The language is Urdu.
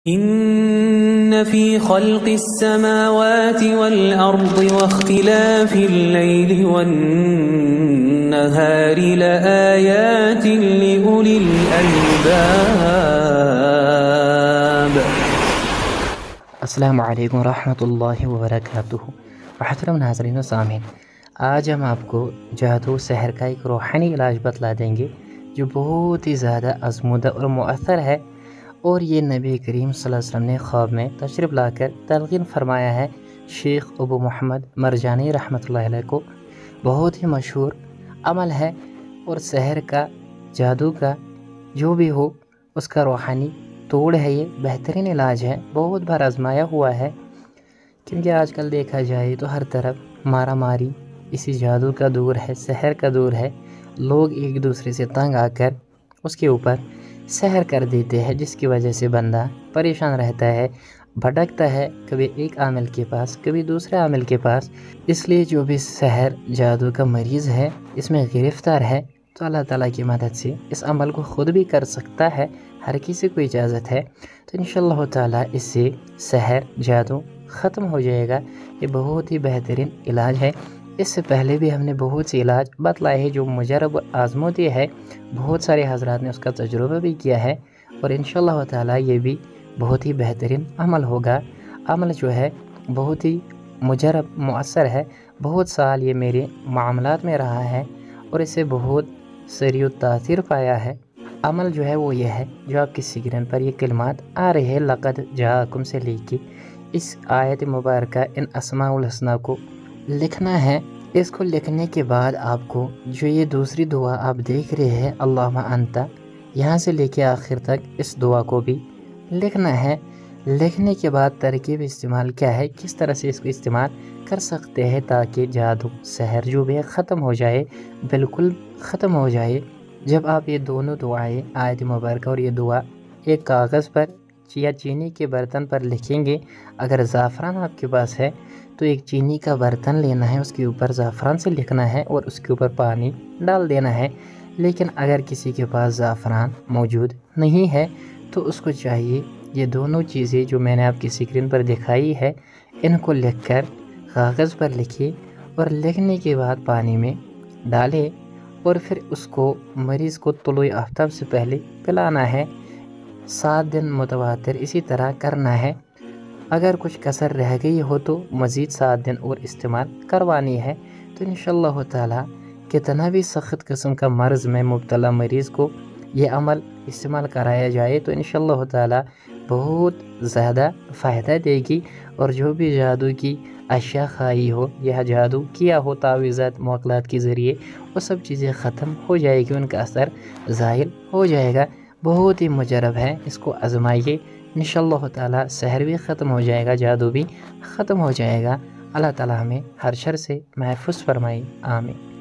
إن في خلق السماوات والأرض واختلاف الليل والنهار لآيات لأولي الألباب۔ السلام علیکم ورحمۃ اللہ وبرکاتہ۔ محترم ناظرین و سامعین، آج ہم آپ کو جادو سحر کا ایک روحانی علاج بتلا دیں گے جو بہت ہی زیادہ آزمودہ اور مؤثر ہے، اور یہ نبی کریم صلی اللہ علیہ وسلم نے خواب میں تشریف لا کر تلقین فرمایا ہے۔ شیخ ابو محمد مرجانی رحمۃ اللہ علیہ کو بہت ہی مشہور عمل ہے، اور سحر کا، جادو کا جو بھی ہو اس کا روحانی توڑ ہے، یہ بہترین علاج ہے، بہت بار آزمایا ہوا ہے۔ کیونکہ آج کل دیکھا جائے تو ہر طرف مارا ماری اسی جادو کا دور ہے، سحر کا دور ہے۔ لوگ ایک دوسرے سے تنگ آ کر اس کے اوپر سحر کر دیتے ہیں، جس کی وجہ سے بندہ پریشان رہتا ہے، بھٹکتا ہے، کبھی ایک عامل کے پاس کبھی دوسرے عامل کے پاس۔ اس لیے جو بھی سحر جادو کا مریض ہے، اس میں گرفتار ہے، تو اللہ تعالیٰ کی مدد سے اس عمل کو خود بھی کر سکتا ہے، ہر کسی کو اجازت ہے۔ تو انشاءاللہ تعالیٰ اس سے سحر جادو ختم ہو جائے گا۔ یہ بہت ہی بہترین علاج ہے۔ اس سے پہلے بھی ہم نے بہت سی علاج بتلائے ہیں جو مجرب و آزمودی ہے، بہت سارے حضرات نے اس کا تجربہ بھی کیا ہے، اور انشاءاللہ تعالیٰ یہ بھی بہت ہی بہترین عمل ہوگا۔ عمل جو ہے بہت ہی مجرب مؤثر ہے، بہت سال یہ میرے معاملات میں رہا ہے، اور اسے بہت سری و تاثیر پایا ہے۔ عمل جو ہے وہ یہ ہے، جو آپ کی اسکرین پر یہ کلمات آ رہے ہیں لقد جاءکم سے لے کے، اس آیت مبارکہ ان اسماء الحسنی کو لکھنا ہے۔ اس کو لکھنے کے بعد آپ کو جو یہ دوسری دعا آپ دیکھ رہے ہیں اللہم انت، یہاں سے لے کے آخر تک اس دعا کو بھی لکھنا ہے۔ لکھنے کے بعد ترکیب استعمال کیا ہے، کس طرح سے اس کو استعمال کر سکتے ہیں تاکہ جادو سحر جو بھی ہے ختم ہو جائے، بالکل ختم ہو جائے۔ جب آپ یہ دونوں دعائیں آیت مبارکہ اور یہ دعا ایک کاغذ پر یا چینی کے برتن پر لکھیں گے، اگر زعفران آپ کے پاس ہے تو ایک چینی کا برتن لینا ہے، اس کے اوپر زعفران سے لکھنا ہے اور اس کے اوپر پانی ڈال دینا ہے۔ لیکن اگر کسی کے پاس زعفران موجود نہیں ہے تو اس کو چاہیے یہ دونوں چیزیں جو میں نے آپ کی اسکرین پر دکھائی ہے، ان کو لکھ کر کاغذ پر لکھیے، اور لکھنے کے بعد پانی میں ڈالے، اور پھر اس کو مریض کو طلوع آفتاب سے پہلے پلانا ہے۔ 7 دن متواتر اسی طرح کرنا ہے۔ اگر کچھ کسر رہ گئی ہو تو مزید 7 دن اور استعمال کروانی ہے۔ تو انشاءاللہ تعالیٰ کتنا بھی سخت قسم کا مرض میں مبتلا مریض کو یہ عمل استعمال کرایا جائے تو انشاءاللہ تعالیٰ بہت زیادہ فائدہ دے گی، اور جو بھی جادو کی اشیاء کھائی ہو یا جادو کیا ہو تعویذات موکلات کے ذریعے، وہ سب چیزیں ختم ہو جائے گی، ان کا اثر زائل ہو جائے گا۔ بہت ہی مجرب ہے، اس کو آزمائیے، انشاءاللہ تعالیٰ سحر بھی ختم ہو جائے گا، جادو بھی ختم ہو جائے گا۔ اللہ تعالیٰ ہمیں ہر شر سے محفوظ فرمائے، آمین۔